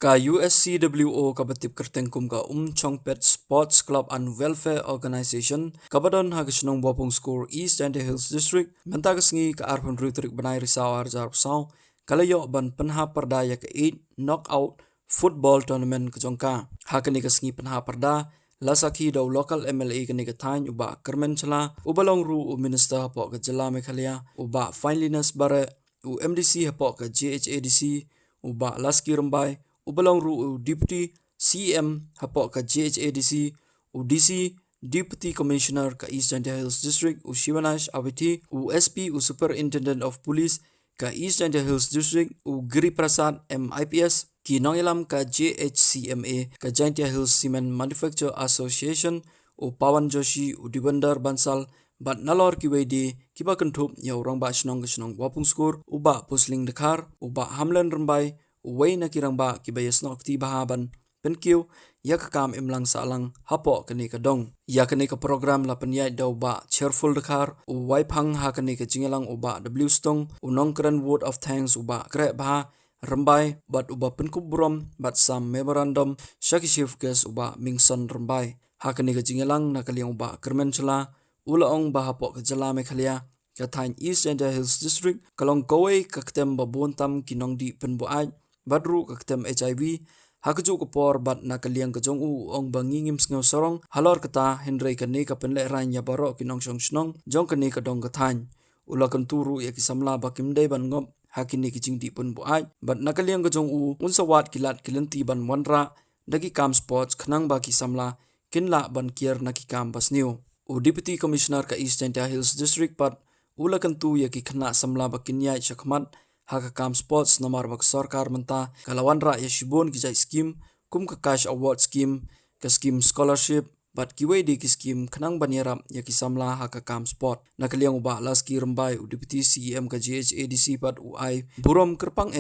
ka USCWO kabatip kertengkum ka Chongpet Sports Club and Welfare Organization kabadon hagishnong bopong score East and Hills District mentagasngi ka arpon rutrik banai risau arjar saw kalayo ban Pynhap Pyrda ya ka 8 knockout football tournament ka jongka hakani kasngi Pynhap Pyrda la Sakhi daw local MLA kani ka thain uba kermen chala ubalong ru minister hapo ka jala Meghalaya uba finalines bare MDC hapo ka JHADC uba laski rambai ubalong ru deputy CM hapo ka JHADC DC deputy commissioner ka East and Hills District Shivanash Aviti SP superintendent of police ka East and Hills District Giri Prasad MIPS ki nongilam ka JHCMA ka Giant Hills Cement Manufacture Association Pawan Joshi Dibandar Bansal bat nalor ki wedi kiba kentup yaw rang ba shnong wapung skor uba pusling dekar uba hamlan rambai uway na kirang ba kiba yasnok ti bahaban penkiw yak kam imlang salang hapo kani ka dong ya kani ka program la penyai daw ba cheerful dekar uway phang ha kani ka jingelang uba W stong unong kran word of thanks uba kre ba rambai bat uba penkub brom bat sam memorandum shaki chief guest uba mingson rambai ha kani ka jingelang na kaliang uba kermen chela ulaong bahapo ka jala Meghalaya ka thain East and Hills District kalong kawai ka ketem babontam kinong di penbuaj badru ka ketem HIV hakaju ko por bat na kaliang ka jong ong bangingim sngaw sorong halor kata Henry kani ka penle ran ya baro kinong song snong jong kani ka dong ka thain ulakan turu ya kisamla bakim dai ban ngop hakini ki jing di penbuaj bat na kaliang ka jong unsawat kilat kilanti ban wanra dagi kam sports khnang ba kisamla kinla ban kier na ki kam basniu Deputy Commissioner ka East and Hills District pat ulakan tu ya ki khna samla bakinyai shakmat haka kam sports namar bak sarkar menta kalawan ra ya shibon ki jai scheme kum ka cash award scheme ka scheme scholarship bat kiwe di ki scheme khnang baniaram ya ki samla haka kam sport nakaliang uba laski rambai Deputy CM ka JHADC pat uai burom kerpang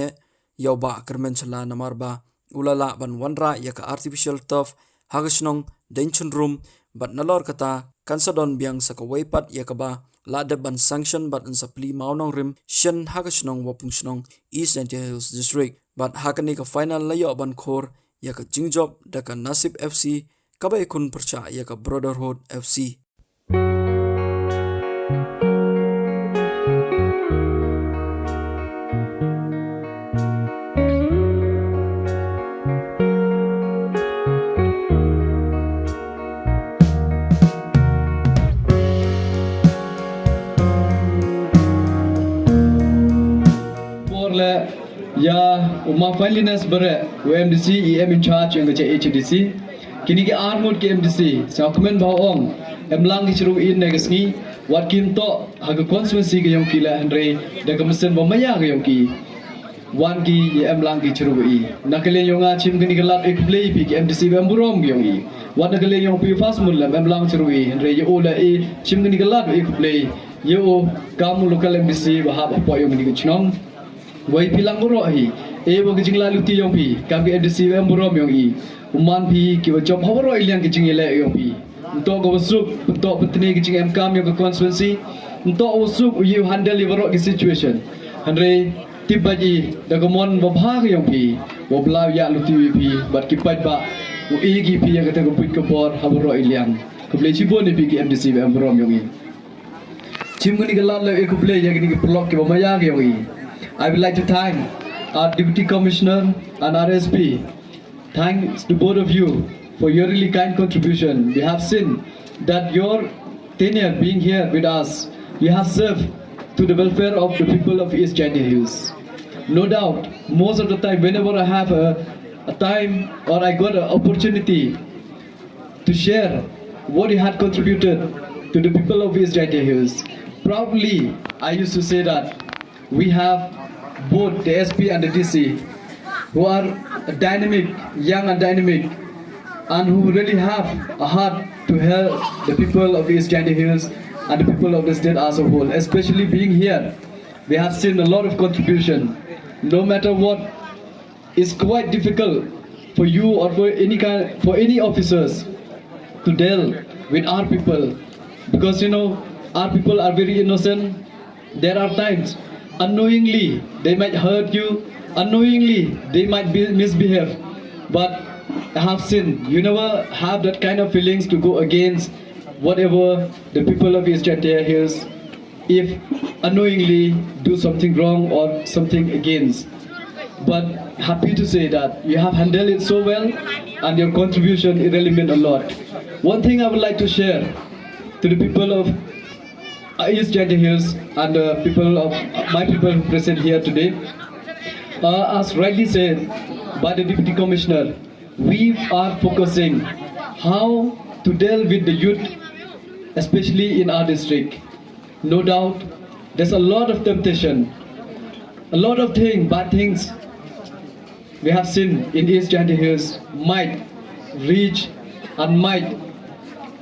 yaw ba kermen chala namar ba ulala ban wanra ya ka artificial turf haka shnong dension room bat nalor kata kansadon biang sakawai pat yakaba Lada ban sanction bat ansapli maunong rim shen hakashnong wapung shnong East and Hills District bat hakani ka final layo ban khor yaka Jingjob daka Nasib FC kabay kun percha yaka Brotherhood FC ya umma finalines bare MDC EM in charge yang HDC kini ke armut ke MDC sakmen baong emlang diceru in negasni wat kim to haga constituency ke yong kila andre da kamsen bomaya ke yong ki wan ki emlang ki ceru i nakale yong a chim kini galat ek play pi ke MDC bamburom ke yong i wat nakale yong pi fast mul emlang ceru i andre yo la e chim kini galat ek play yo kamu local MDC bahab apa yong ni chnong wai pilang boro hi e bo gijingla luti yong pi kam ke MDC bamburom yong i uman pi ki job hawro ilyang gijing ele yong pi untuk go usuk untuk petni gijing em kam yong constituency untuk usuk you handle boro ki situation andre tibaji da gomon bo bhag yong pi bo blau ya luti pi bat ki pat ba u e gi pi ya kata go pit ko por hawro ilyang ko ble chibon ni pi ki MDC bamburom yong i chimgani galat le e ko ble ya ki blok ki bo maya yong i I would like to thank our Deputy Commissioner and RSP. Thanks to both of you for your really kind contribution. We have seen that your tenure being here with us, you have served to the welfare of the people of East Giant Hills. No doubt, most of the time, whenever I have a time or I got an opportunity to share what you had contributed to the people of East Giant Hills, proudly I used to say that we have both the SP and the DC who are dynamic, young and dynamic, and who really have a heart to help the people of East Giant Hills and the people of the state as a whole. Especially being here, we have seen a lot of contribution. No matter what, it's quite difficult for you or for any officers to deal with our people, because our people are very innocent. There are times unknowingly they might hurt you, unknowingly they might misbehave, but I have seen you never have that kind of feelings to go against whatever the people of East Chandia Hills if unknowingly do something wrong or something against. But happy to say that you have handled it so well and your contribution it really meant a lot. One thing I would like to share to the people of East Chandia Hills and the people of my people present here today, as rightly said by the Deputy Commissioner, we are focusing how to deal with the youth, especially in our district. No doubt, there's a lot of temptation, a lot of bad things we have seen in East Chandia Hills might reach and might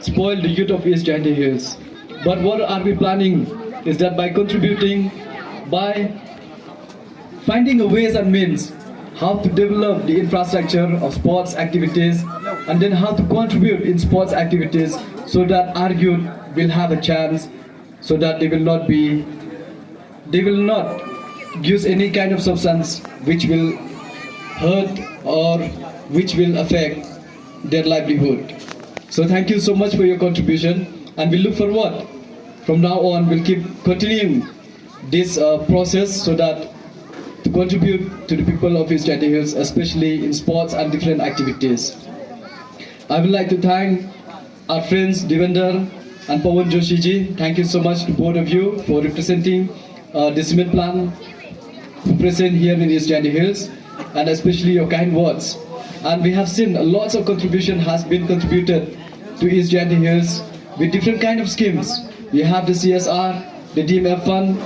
spoil the youth of East Chandia Hills. But what are we planning is that by contributing, by finding a ways and means how to develop the infrastructure of sports activities and then how to contribute in sports activities so that our youth will have a chance, so that they will not use any kind of substance which will hurt or which will affect their livelihood. So thank you so much for your contribution, and we look forward from now on we'll keep continuing this process so that to contribute to the people of East Chandia Hills, especially in sports and different activities. I would like to thank our friends Devender and Pawan Joshi ji. Thank you so much to both of you for representing the cement plan present here in East Chandia Hills, and especially your kind words. And we have seen lots of contribution has been contributed to East Chandia Hills with different kind of schemes. We have the CSR, the DMF fund,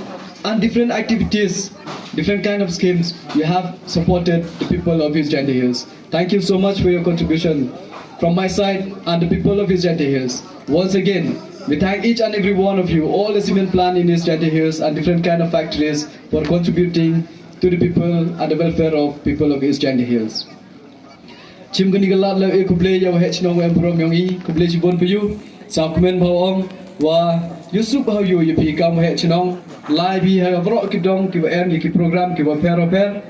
and different activities, different kind of schemes. You have supported the people of East Chandia Hills. Thank you so much for your contribution from my side and the people of East Chandia Hills. Once again, we thank each and every one of you, all the cement plant in East Chandia Hills and different kind of factories for contributing to the people and the welfare of people of East Chandia Hills. Chim gani galat le kuble ya hech no em prom yongi kuble jibon puyu sa komen bawong wa Yusuf how you pi kam hech no lai bi ha bro ki dong ki em ki program ki bapher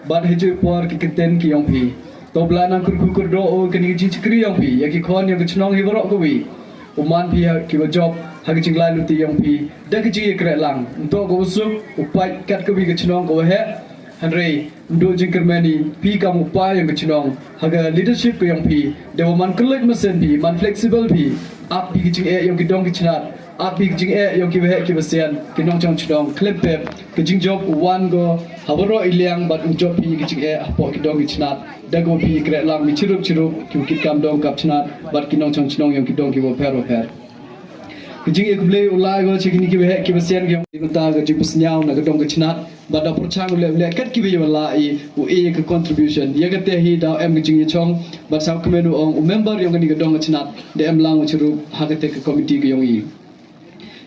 but heju por ki kiten ki yong pi to blana kur do o kani ji chikri yong pi ya ki khon yang chnong hi bro ko wi uman pi ha ki job ha ki jinglai luti yong pi da ki ji kre lang to go su upai kat ko wi ki chnong ko he Henry do jingkermani pi kam upai yang chnong haga leadership ko yang pi dewa man kelek mesin pi man flexible pi ap pi jing e yang ki dong ki chnat ap pi jing e yang ki he ki basian ki nong chong chnong klep pep ki jing job wan go habaro ilyang bat job pi ki jing e apo ki dong ki chnat da go pi kre lang mi chirup ki ki kam dong kap chnat bat ki nong chong chnong yang ki dong ki bo per Jing ekble ulai go chikini ki he ki basian ki ta ga jip snyao na ga dong ga chnat ba da purchang le kat ki be wala I u e ka contribution ya ga te hi da em jing chong ba sa kmenu ong member yong ga ni ga dong ga chnat de em lang churu ha ga te ka committee ga yong I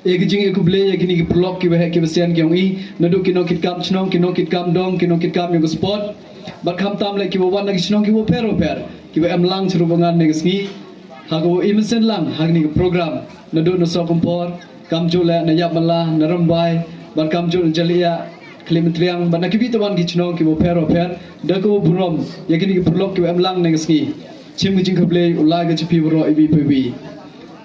ek jing ekble ya kini ki block ki he ki basian ki yong I na do ki no kit kam chnong ki no kit kam dong ki no kit kam yong sport ba kham tam le ki bo wan na ki chnong ki bo per ki ba em lang churu bangan ne ngi hago imsen lang hagni program na do no so kompor kam jule na yap mala na rambai ban kam jul jalia klimetriang ban kibi tawan ki chno ki bo per da ko burom yakini ki prolog ki am lang ne ngi chim ki jing khable ulai ga chipi bro ibi pbi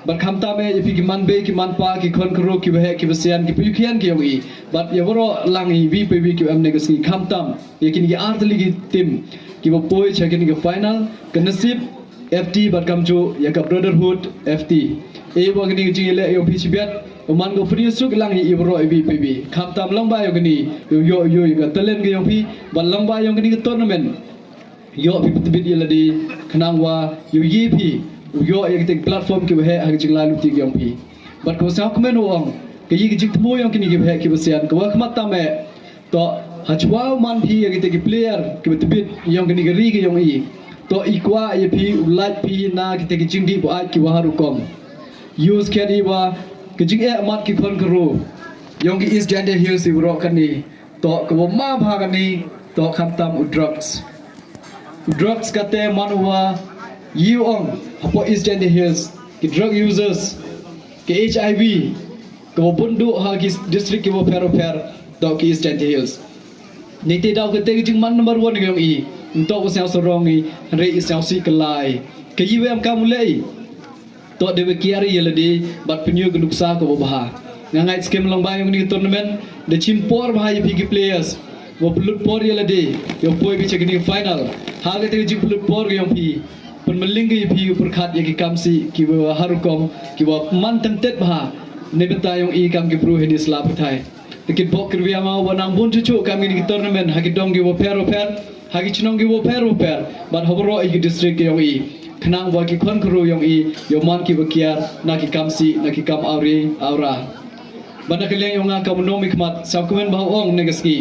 ban kham ta me ipi ki man be ki man pa ki khon kro ki he ki basian ki pi khian ki yogi bat ya bro lang I vi pbi ki am ne ngi kham tam yakini ki artli ki tim ki bo poi chakini ki final ka nasib FT bat kam jo ya ka brotherhood FT e bo gni ji le yo pi chibiat man go free suk lang I bro ibi pbi kham tam lang ba yo gni yo ga talent ga yo pi ban lang ba yo gni ga tournament yo pi bit yela di khnang wa yo yi pi yo ya ke platform ki he ha jing la lu ti yo pi bat ko sa kmen ong ke yi jing thmo yo kini ki he ki basian ko khmat ta me to hachwa man pi ya ke player ki bit yo gni ga ri ga yo I to ikwa ye pi ulat pi na kita ki jingdi bo ai ki wa haru kom use can I wa ki jing e amat ki khon kro yong ki East Chandia Hills I ro kan ni to ko ma bha kan ni to kham tam drugs ka te manwa you on apo East Chandia Hills ki drug users ki HIV ko bundu ha ki district ki bo per to ki East Chandia Hills ni te daw ke te jing man number 1 yong I untuk usaha sorongi hari usaha si kelai kayi wem kamulai to de kiari yeladi bat penyu genuksa ko baha ngangai skem lang bayong ni tournament de chimpor bahai pigi players wo pulut por yeladi yo poi bi chekini final hage te ji pulut por yong pi pen melinggi pi perkhat yaki kamsi ki harukom ki man tempted baha ne benta yong I kam ki bru hedi slap thai tikit bok kirwia ma wanang bun chuchu kam ni tournament hagi dongi wo per hagi chinongi wo per but hobro I district yong I khnang wa ki khon khru yong I yo man ki bakiar na ki kamsi na ki kam aura bana kalian yong ka economic mat sakmen ba ong negaski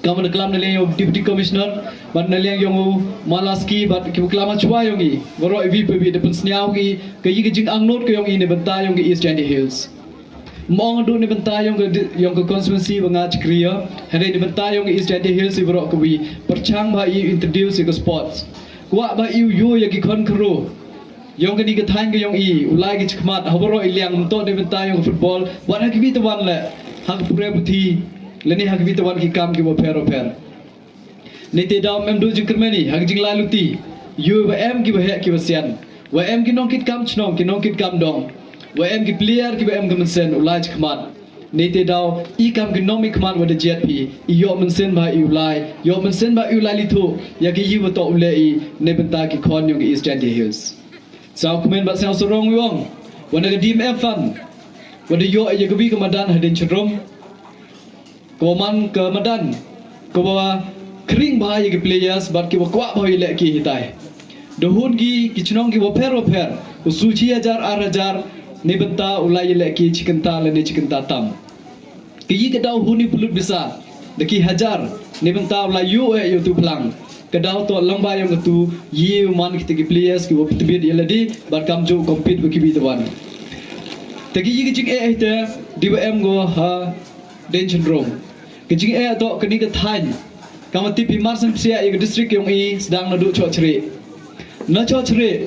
kamu kelam nilai yang deputy commissioner, bat nilai yang malaski, bat kelam cua yang ini, baru ibu depan seniau ini, kayi Jing angnot ke yang ini bentar yang East Chandy Hills. Mong adu ni bentar yang ke konsumensi bangaj kriya, hari ni bentar yang East Chandy Hills baru kawi percang bah introduce ke sports. Kuat bah you yang ke kon kru, yang ke ni ke tang ke yang ulai ke cekmat, baru iliang untuk ni bentar yang football, buat hak kita wan le, hak pura putih. Leni hak bitawan ki kam ki wo per nete dam em do jikrmeni hak jing laluti yu wa em ki he ki wasian wa em ki nong kit kam chnong ki nong kit kam dong wa em ki player ki wa em gamsen ulaj khmat nete daw I kam ki nomi khmat wa de jet pi I yo mensen ba I ulai lithu ya ki yi wa to ule I ne benta ki khon yong East Chandy Hills sau komen ba sau sorong wong wa na dim em fan wa de yo ya ki kamadan hadin chrom Koman ke Medan, ke bawah kering bahaya ke players, bar ke kuat bahaya lek ki hitai. Dohun ki chnong ki bapher, usuci ajar, ne benta ulai lek ki cikenta le ne cikenta tam. Ki ke dau huni pulut bisa, deki hajar, ne benta ulai yo tu pelang. Ke dau to lamba yang tu ye man ki players ki baptibit yeladi, bar kam jo compete ki bitawan. Tegi ki cik hite DWM go ha den syndrome. Kejing atau kini ke Thai, kamu tipi marsan sia yang distrik yang sedang nadu cocre. Na cocre,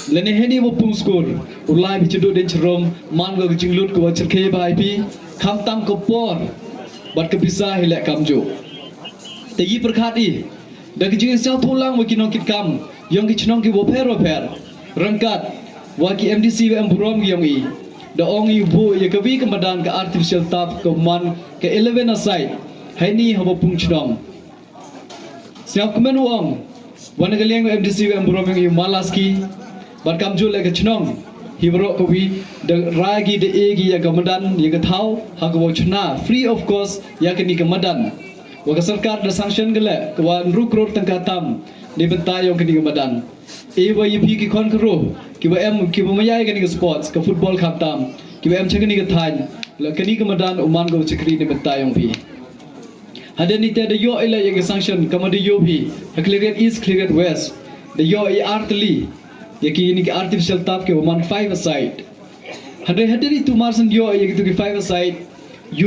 lene heni wo pung skor, ulai bicedo den cerom, man go kejing lut ko cerke bai pi, kam tam ko por, bat ke bisa hilak kamjo. Tegi perkhati, da kejing siau tulang wo kinong kit kam, yang kichnong ki wo per, rangkat, wa ki MDC wo burom yang da ong bu ya kawi kemadan ke artificial tap ke man ke 11 aside hani haba pung chnong siap kemen wong wana galeng MDC em burom yang malaski bat kam jul ke chnong hibro kawi de ragi de egi ya kemadan ya ke thau ha ko chna free of cost ya ke ni kemadan wa ke sarkar da sanction gele ke wan ru crore tangka tam ni bentai yang ke ni kemadan wa yipi ki khon kro ki ba em ki ba mayai ke ni sports ke football kham tam ki ba em chakni ke thain la ke ni kemadan uman go chakri ni bentai yang pi hada ni te de yo ila yang sanction kamade yo pi clear east clear west de yo artli ye ki ni artificial tap ke uman 5 aside hada ni tu marsan yo ye ki 5 aside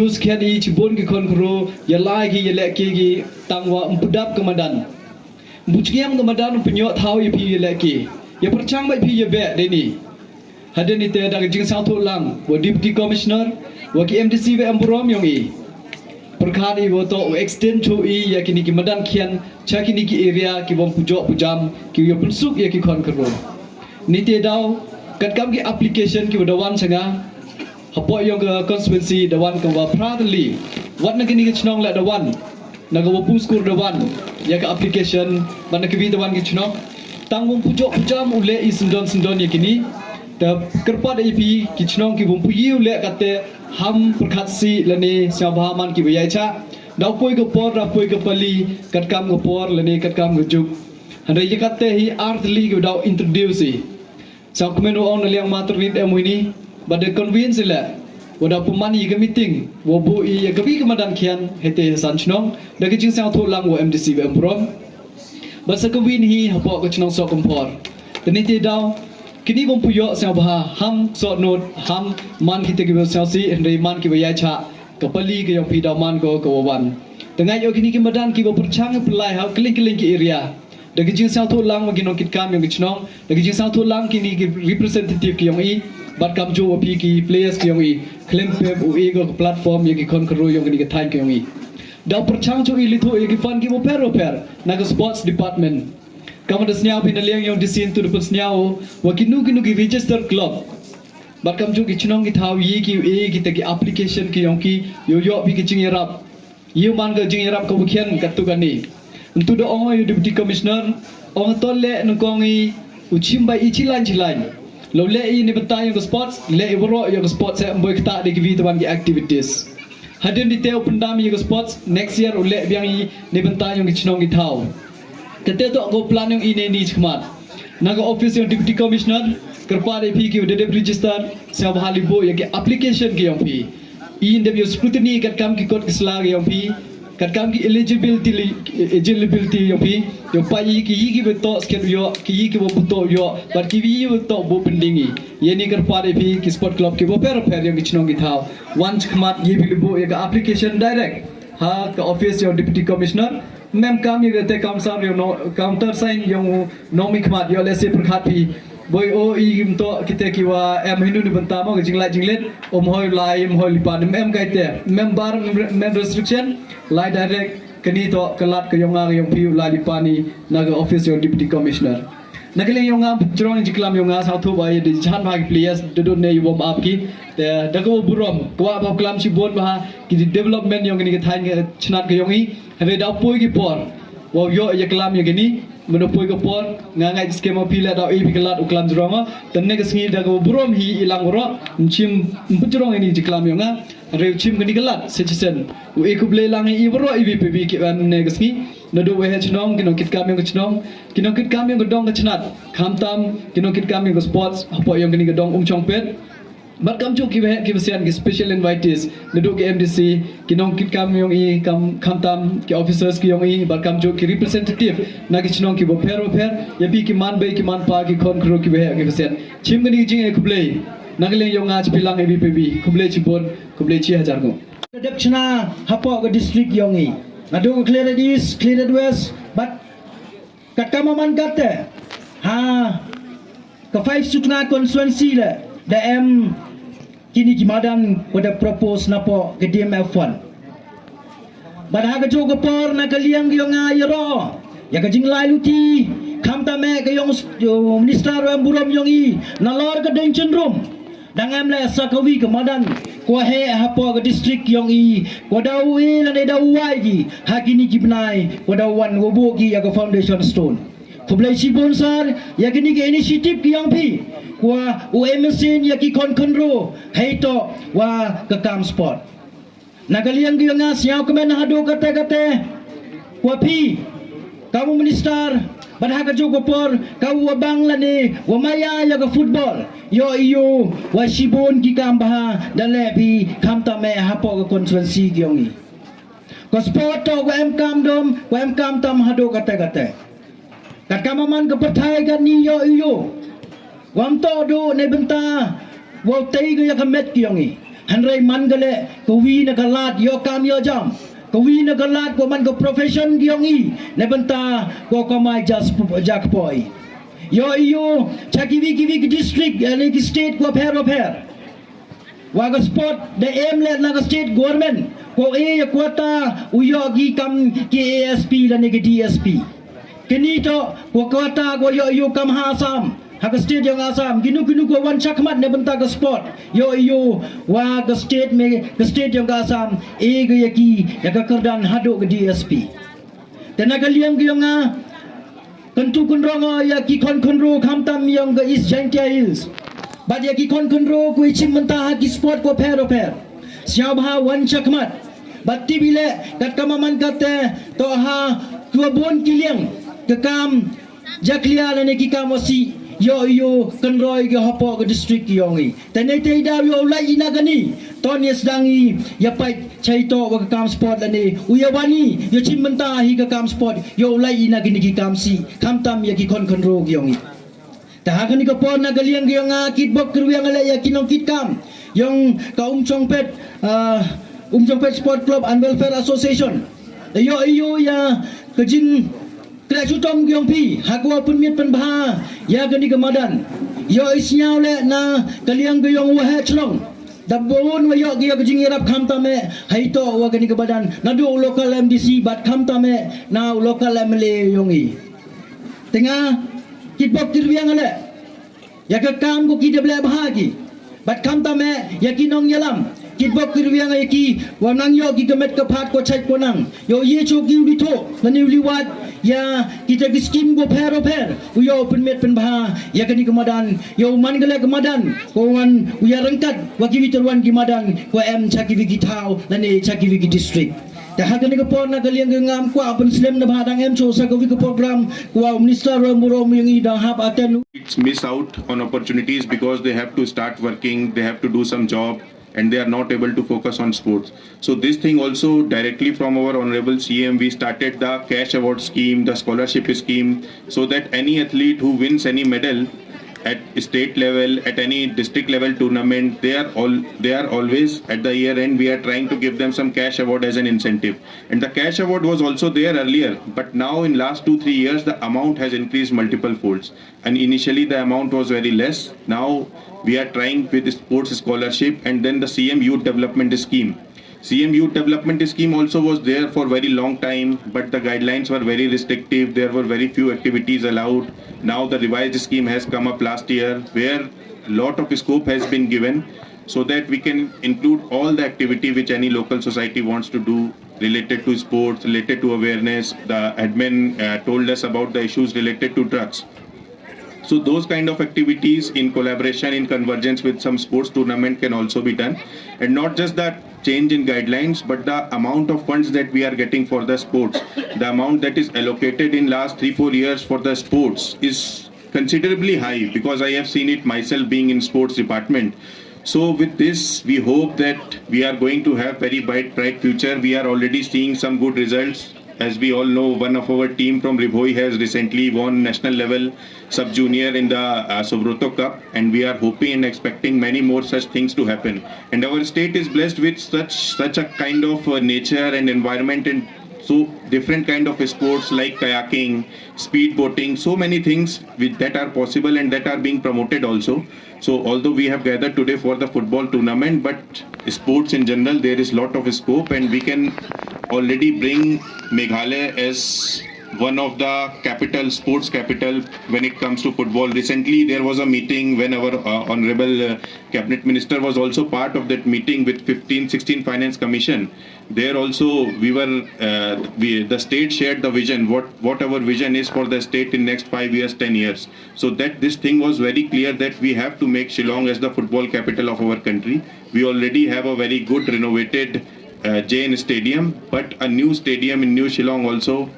use khan I chibon ki khon kro ya lai ki ye le ki tangwa umpudap kemadan Buciam kemadan penyok tahu ipi lagi. Ya percang baik ipi be deni. Hada ni te dak jing sang lang. Wa deputy commissioner, wa ki MDC be amburom yong I. Perkhat I wo to extend to I ya kini ki medan kian cha kini ki area ki bom pujok pujam ki yo pensuk ya ki khon kro. Ni te daw kat kam ki application ki dawan sanga. Hapo yong ke constituency dawan ke wa proudly. Wat na kini ki chnong la dawan. Naga wo puskur dawan ya ke application mana ke bitawan ki chnok tanggung pujok pujam ule I sendon ya kini ta kerpa de ip ki chnong ki bum puyi ule kate ham perkhatsi lani sabahaman ki bayai cha dau poi ko por ra poi ko pali kat kam ko por lani kat kam ko juk hande ye kate hi artli ko dau introduce sa komen on liang matur wit emuni bade convince la wada pumani ke meeting wo bu I gabi kemadan kian hete san chnong da ke jing sang tho lang wo MDC be prom basa ke win hi hapo ko chnong so kompor tani te daw kini bom puyo sa bah ham so not ham man ki te ke sa si ndai man ki ya cha kapali ke yang pida man ko wan tengah yo kini kemadan ki bo perchang pelai ha kling ki area da ke jing sang tho lang wa ginong kit kam yang chnong da ke jing sang tho lang kini ki representative ki yang I bat kam jo api ki players ki yong I claim pep u ego platform ye ki kon kro yong ni ke thain ki yong I dah percang cu ilitho yang fan ki bapher naga sports department kamu dah senyau pinaliang yang di sini tu dapat senyau wakinu ki register club bakam cu ki chnong ki thau ye ki kita ki application ki yang ki yo pi ki jingerap you man ga jingerap ko bukhian katu gani untuk do ong deputy commissioner ong tolle nkongi uchimbai ichilan lo le ini betai yang sports le ibro yang sports saya boy kita de ki taban ki activities hadin di teo pendam yang sports next year ule biang ni betai yang chnong ki thau kete to go plan yang ini ni khmat naga office yang deputy commissioner kerpa de pi ki de register sa bahali bo yang application ki yang pi in de scrutiny kat kam ki kot kisla yang pi kat kam ki eligibility yang pi yo pai ki beto sket yo ki bo beto yo but ki beto bo pendingi ye ni kerpa de pi ki sport club ki bo per yang chnong ki thau once khmat ye bi bo yang application direct ha ka office yang deputy commissioner mem kam ye te kam sam yo counter sign yang nomi khmat yo lese prakhat pi boy o i to kita kiwa em hindu ni bentama ke jinglet hoi lai hoi lipan mem kaite mem bar mem restriction lai direct kini to kelat ke yonga yang piu lai lipani naga office yang deputy commissioner nagaleng yonga jrong jiklam yonga sauthu bai di jan bhag players dodon ne yom up ki te dago burom kwa ba klam si bon ba ki development yang ni ke thain ke chnat ke yongi habe da poi ki por wo yo ye klam ye gini menopoi ke por ngangai skema pila da e bikelat uklam jronga tenne ke singi dago burom hi ilang ro chim mpujrong ini jiklam yonga re chim gani kelat secesen u e kuble lang i bro i bpb ki ban ne ke singi nado we chnong kino kit kam yang chnong kino kit kam yang dong ke chnat khamtam kino kit kam yang sports apo yang gani dong chong pet bat kam chu ki besian ki special invitees nado ke mdc kinong kit kam yang i kam khamtam ki officers ki yang i bat kam chu ki representative na ki chnong ki bapher ya bi ki man be ki man pa ki kon kro ki besian chim gani jing e kuble nagaleng yang ngaj pilang e bpb kuble chibon kuble 6000 ko Adapchna hapo ke district yongi nado cleared east cleared west but katamaman kate ha ke 5 sutna constituency le da em kini kimadan pada propose napo ke DMF1 bada ke jo ke por na kaliang yonga yero ya ke jinglai luti khamta me ke yong minister ram buram yongi nalor ke detention room dangam le sakawi kemadan ko he hapo ke district yongi ko dawi la ne dawai gi hakini kibnai ko dawan wobo gi ya ke foundation stone kublai sibonsar ya kini ke initiative ki yang pi kwa UMSN ya ki konkonro heito wa ke kam sport nagaliang gi nga siaw kemen hado kate kwa pi kamu minister badha ka jo por kamu wa bangla ne wa maya ya ke football yo iyo wa sibon ki kam baha dale pi khamta me hapo ke constituency gi yongi ko sport to wa em kam dom wa em kam tam hado kate kat kamaman ke perthai kan ni yo iyo wam to do ne benta wo tei ge ya kamet ki yongi hanrai man gale ko wi na galat yo kam yo jam ko wi na galat ko man ko profession ki yongi ne benta ko mai just jak poi yo iyo chakiwi ki district ne ki state ko pher wa ga sport the aim let na ga state government ko e quota uyo gi kam ki ASP la ne ki DSP kini to ko kota ko yo kam hasam hak state yang asam ginu ko wan chakmat ne benta ke sport yo wa ke state yang asam e ge yaki ya ka kerdan hado ke DSP tenaga liang ge nga kentu kunrongo ya ki konro khamtam yang ke East Jantia Hills bad ya ki konro ko ichim menta ki sport ko pher siaw bha wan chakmat batti bile kat kamaman kate to ha tua bon kylleng kekam jaklia ne ki kamosi yo kenroi ke hapo ke district yongi tene te da yo lai ina gani toni sedangi ya pai chaito ke kam sport lane uyawani yo chimmenta hi ke kam sport yo lai ina gini ki kam si kamtam ya ki konro yongi ta hagani ke pon na galiang yonga kitbok kruang ale ya kinong kitkam yong ka chongpet sport club and welfare association yo ya kejing Kerajutong gyong pi hakwa punmit penbha ya gani kemadan yo isnyau le na kaliang gyong wahe chlong Dabon wa yok giya kejing irap kham tame haito wa gani ke badan nadu local MDC bat kham tame na local MLA yongi tengah kitbok tirwiang ale ya ke kam ko ki de ble bahagi bat kham tame ya ki nong yalam kitbok tirwiang ya ki wa nang yo ki kemet ke phat ko chai ko nang yo ye cho ki ri tho nani liwat ya kita ki skim go pher yo penmet penbha ya kani kemadan yo man gele kemadan ko wan uya rengkat wa ki witarwan kimadan ko em chaki wigi thau lani chaki wigi district dah hagani ko por na kaliang ngam ko apen slem na badang em cho sa ko wi ko program ko minister rom yang i dah hap aten It's miss out on opportunities because they have to start working, they have to do some job, and they are not able to focus on sports. So this thing also directly from our Honorable CM, we started the cash award scheme, the scholarship scheme, so that any athlete who wins any medal at state level, at any district level tournament, they are always at the year end, we are trying to give them some cash award as an incentive. And the cash award was also there earlier, but now in last 2-3 years, the amount has increased multiple folds. And initially the amount was very less. Now we are trying with the sports scholarship and then the CM Youth Development Scheme. CM Youth Development Scheme also was there for very long time, but the guidelines were very restrictive. There were very few activities allowed. Now the revised scheme has come up last year, where a lot of scope has been given so that we can include all the activity which any local society wants to do related to sports, related to awareness. The admin told us about the issues related to drugs. So those kind of activities in collaboration, in convergence with some sports tournament can also be done. And not just that change in guidelines, but the amount of funds that we are getting for the sports, the amount that is allocated in last 3-4 years for the sports is considerably high, because I have seen it myself being in sports department. So with this, we hope that we are going to have very bright future. We are already seeing some good results. As we all know, one of our team from Ribhoi has recently won national level sub-junior in the Sobroto Cup, and we are hoping and expecting many more such things to happen. And our state is blessed with such a kind of nature and environment, and so different kind of sports like kayaking, speed boating, so many things that are possible and that are being promoted also. So although we have gathered today for the football tournament, but sports in general, there is lot of scope, and we can already bring Meghalaya as one of the sports capital when it comes to football. Recently there was a meeting when our honorable cabinet minister was also part of that meeting with 15-16 finance commission. There also the state shared the vision, what our vision is for the state in next 5 years, 10 years. So that this thing was very clear that we have to make Shillong as the football capital of our country. We already have a very good renovated Jain Stadium, but a new stadium in New Shillong also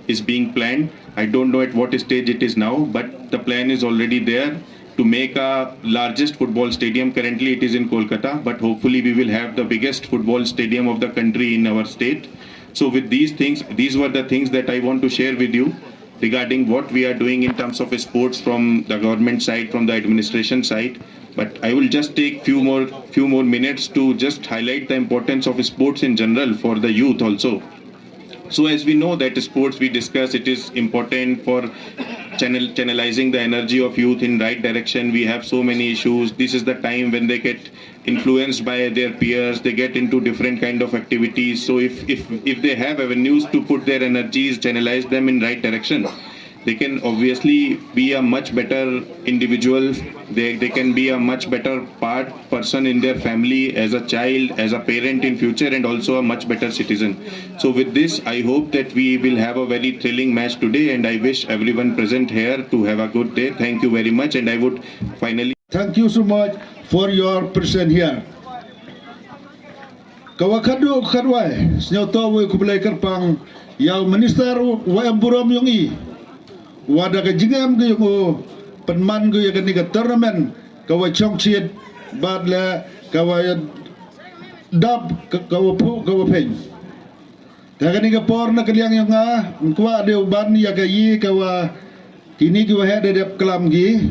is being planned. I don't know at what stage it is now, but the plan is already there to make a largest football stadium. Currently it is in Kolkata, but hopefully we will have the biggest football stadium of the country in our state. So with these things, these were the things that I want to share with you regarding what we are doing in terms of sports from the government side, from the administration side. But I will just take few more minutes to just highlight the importance of sports in general for the youth also. So as we know that sports, we discuss, it is important for channelizing the energy of youth in right direction. We have so many issues. This is the time when they get influenced by their peers, they get into different kind of activities. So if they have avenues to put their energies, channelize them in right direction, they can obviously be a much better individual. They can be a much better person in their family, as a child, as a parent in future, and also a much better citizen. So with this, I hope that we will have a very thrilling match today, and I wish everyone present here to have a good day. Thank you very much, and I would finally... Thank you so much for your presence here. Kawakadu kadwai, senyoto we kublai kerpang, yau minister wa amburam yongi. Wada ka jingam ko yung penman ko yung ka tournament kawa chongchit badla kawa dab kawa pu kawa pen kagani ka por na kaliang yung nga kwa de uban ya ka yi kawa kini ko he de klam gi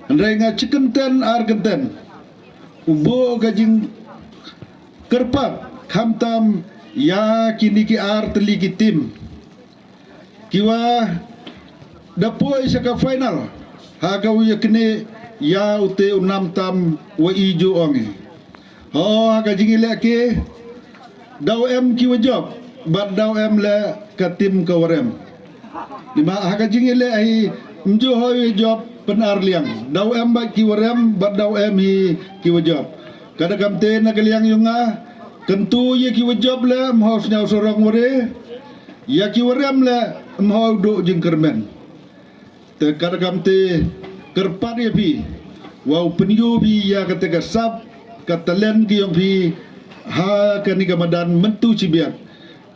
andai nga chicken ten argenten ubo ka jing kerpat khamtam ya kini ki ar teliki tim kiwa Dapoi sa final hagaw ya kini ya ute unam tam wa ijo ongi Oh ka jingi le ke daw em ki wajab bat daw em le ka tim ka warem. Lima ka jingi le ai mjo hoy job penar liang. Daw em ba ki warem bat daw em hi ki wajab. Kada kamte na kaliang yunga kentu ye ki wajab le mhaus nyau sorong wore. Ya ki warem le mhau do jing kermen. Te kada kamte kerpan ye pi. Wau penyu bi ya kata sap katalen ki yang pi ha kani kamadan mentu cibiak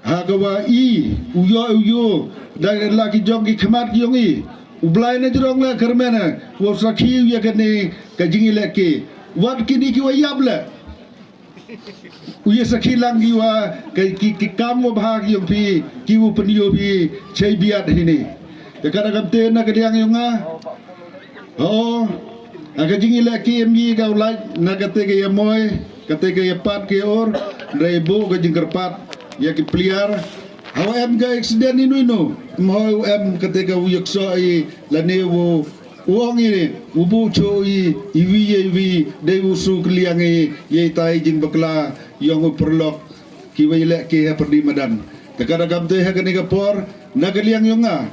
ha kawa i uyo dan laki jong ki khamat ki yongi ublai na jrong la kermena wo sakhi ya kani ka jingi leke wat kini ki wayab la uye sakhi lang ki wa ki kam wo bha ki yang pi ki wo penyo pi chei biat hini te kada kamte na kadiang yonga oh aga jingi la ki mi ga ulai na kate ke yamoy kate ke yapat ke or reibo ga jingker pat ya ki pliar hawa em ga accident inu mo em kate ga uyek so ai la ne wo uang ini ubu cho iwi de usu kliang ye tai jing bakla yang perlok ki wele ke perdi madan takada gamte ha kani ga por na kliang yonga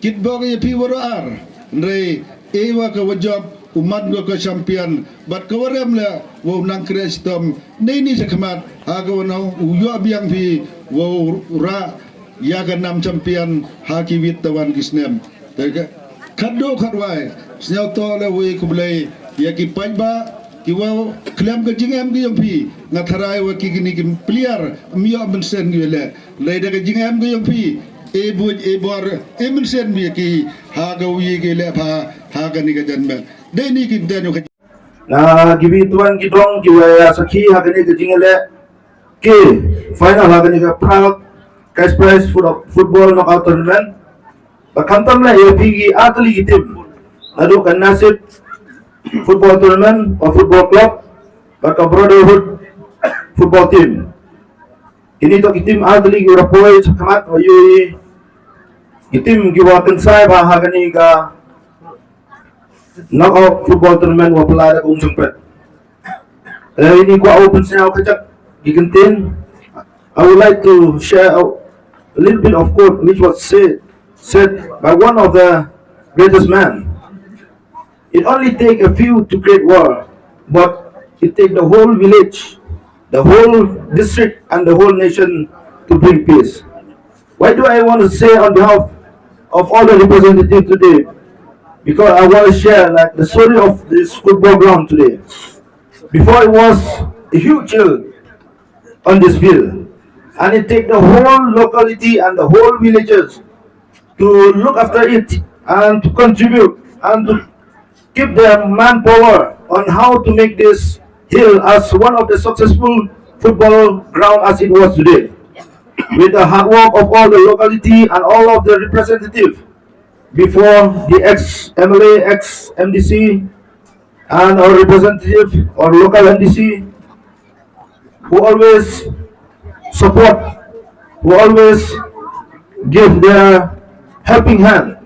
kitbo ga pi woro ar re ewa ka wajab umat gua ke champion bat kawarem la wo nang kristom ni sekhamat aga no uyo biang fi wo ra ya ga nam champion ha ki wit tawan kisnem te khado khatwai snyau to le we kublai ya ki pajba ki wo klem ga jingem gi yong pi ngatharai wa ki gini ki player mio ben sen gi le da ga jingem gi yong pi e buj e bor e men sen bi ki ha ga wi gi le pha ha ga ni ga jan me Deni kita ni na gibi tuan kidong kiwa Sakhi hagani ke jingale ke final hagani ke Prague cash prize football knockout tournament bakantam la pigi atli gitim adu kan nasib football tournament or football club baka brotherhood football team ini to gitim atli gi rapoy kamat wayu gitim giwa tensai ba hagani ka knockout football tournament wa pelada kung sempet. Ini gua open saya kecak gigentin. I would like to share a little bit of quote which was said by one of the greatest men. It only take a few to create war, but it take the whole village, the whole district, and the whole nation to bring peace. Why do I want to say on behalf of all the representatives today? Because I want to share like the story of this football ground today. Before it was a huge hill on this field, and it take the whole locality and the whole villages to look after it and to contribute and to keep their manpower on how to make this hill as one of the successful football ground as it was today. With the hard work of all the locality and all of the representatives before the ex-MLA, ex-MDC, and our representative or local MDC who always support, who always give their helping hand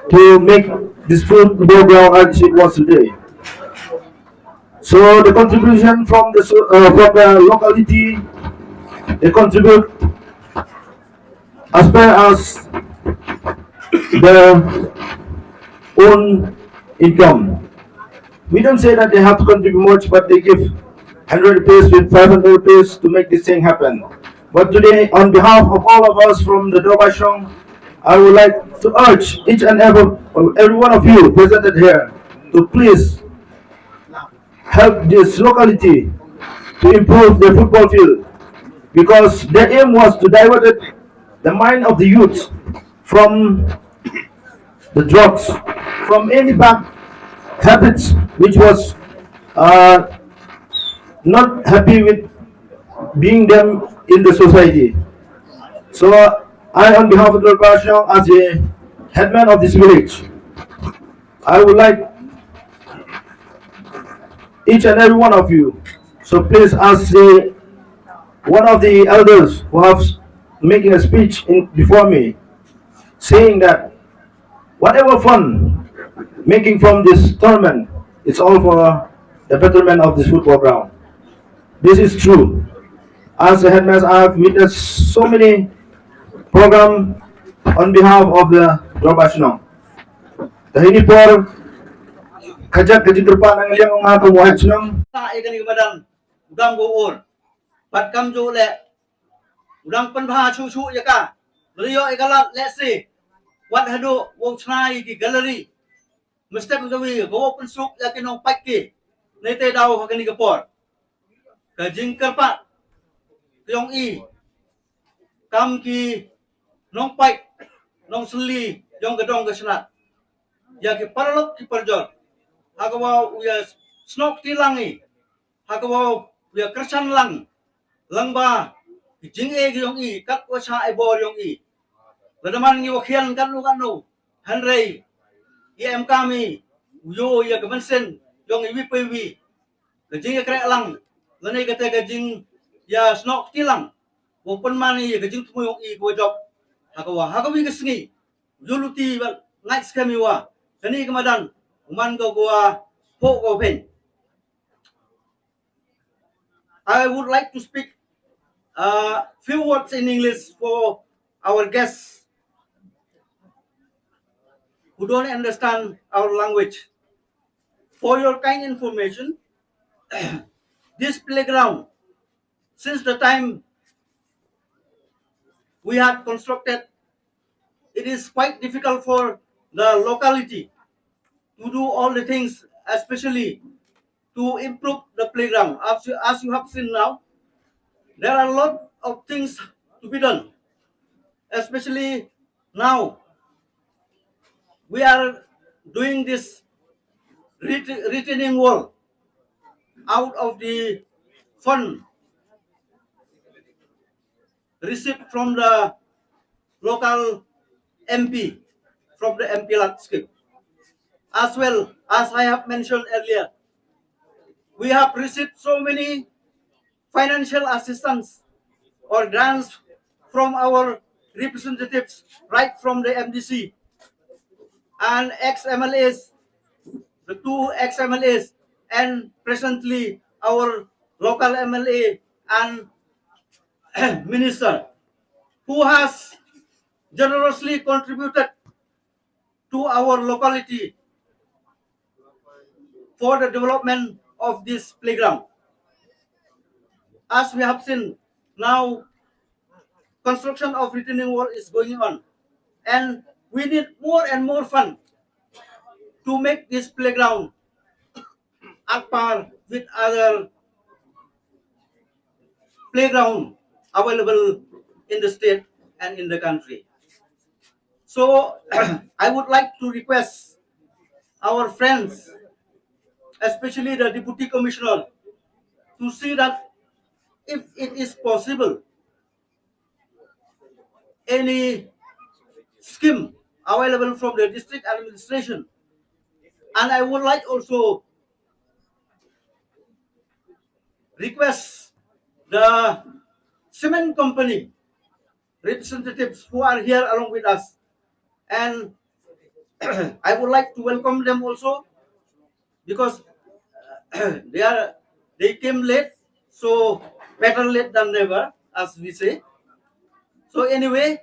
to make this football ground as it was today. So the contribution from the locality, they contribute as far as their own income. We don't say that they have to contribute much, but they give 100 rupees with 500 rupees to make this thing happen. But today, on behalf of all of us from the Dobashong, I would like to urge each and every one of you presented here to please help this locality to improve the football field, because their aim was to divert the mind of the youth from the drugs, from any bad habits which was not happy with being them in the society. So I, on behalf of the Dobashong, as a headman of this village, I would like each and every one of you, so please ask one of the elders who have making a speech before me, saying that whatever fun making from this tournament, it's all for the betterment of this football ground. this is true. As a headmaster, I have witnessed so many programs on behalf of the Robashnong. Dahini por kajak kejikerpan ang liang mga kamuhat senang. Ikan ibadan udang goor pat kam jo le udang penbha chu chu ya ka riyo ikala let's see what hado wong chai ki gallery mistake gawi go open suk ya kinong pakki nete daw ka ni kapor ka jingkar pa yong i kam ki nong pai nong sli yong gadong ka snat ya ki parlok ki parjor hakawa uya snok tilangi hakawa uya kersan lang langba jing e yong i kat wa cha e bor yong i ladaman ni wakhian kan nu hanrei em kami uyo ya kemensen yong i wipewi ke jing krek lang lane kata ke jing ya snok tilang wo pen mani ke jing tumu yong i ko job hakawi kesngi yuluti ngai skami wa kani kemadan uman ko gua po ko pen. I would like to speak a few words in English for our guests who don't understand our language. For your kind information, this playground, since the time we had constructed, it is quite difficult for the locality to do all the things, especially to improve the playground. As you have seen now, there are a lot of things to be done, especially now we are doing this retaining wall out of the fund received from the local MP, from the MP landscape. As well as I have mentioned earlier, we have received so many financial assistance or grants from our representatives right from the MDC and ex-MLAs, the two ex-MLAs, and presently our local MLA and minister, who has generously contributed to our locality for the development of this playground. As we have seen, now construction of retaining wall is going on, and we need more and more fund to make this playground at par with other playground available in the state and in the country. So I would like to request our friends, especially the Deputy Commissioner, to see that if it is possible, any scheme available from the district administration. And I would like also request the cement company representatives who are here along with us, and I would like to welcome them also, because they came late, so better late than never, as we say. So anyway,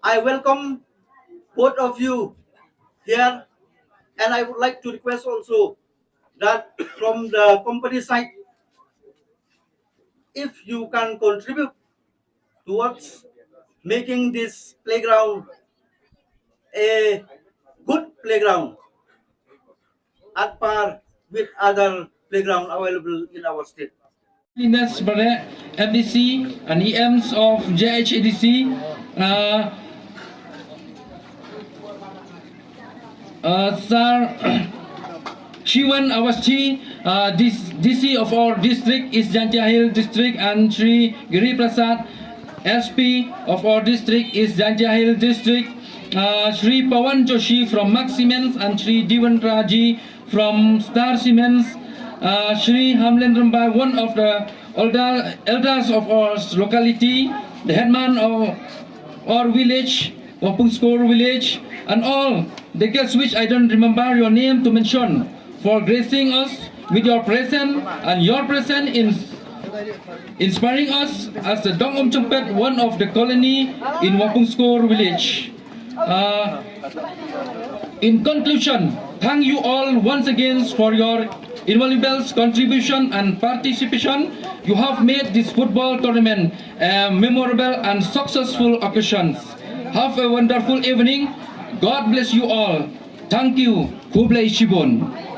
I welcome both of you here, and I would like to request also that from the company side, if you can contribute towards making this playground a good playground at par with other playground available in our state. MDC and EMs of JHADC, Sir Shiwan Awaschi, DC of our district is Jantiahil district, and Sri Giri Prasad, SP of our district is Jantiahil district, Sri Pawan Joshi from Max Cements, and Sri Diwan Raji from Star Cements, Sri Hamlen Rambai, one of the elders of our locality, the headman of our village, Wapungskor village, and all the guests which I don't remember your name to mention, for gracing us with your presence and your presence in inspiring us as the Dong Chumpet, one of the colony in Uscwo village. In conclusion, thank you all once again for your invaluable contribution and participation. You have made this football tournament a memorable and successful occasion. Have a wonderful evening. God bless you all. Thank you. Kublai Shibon.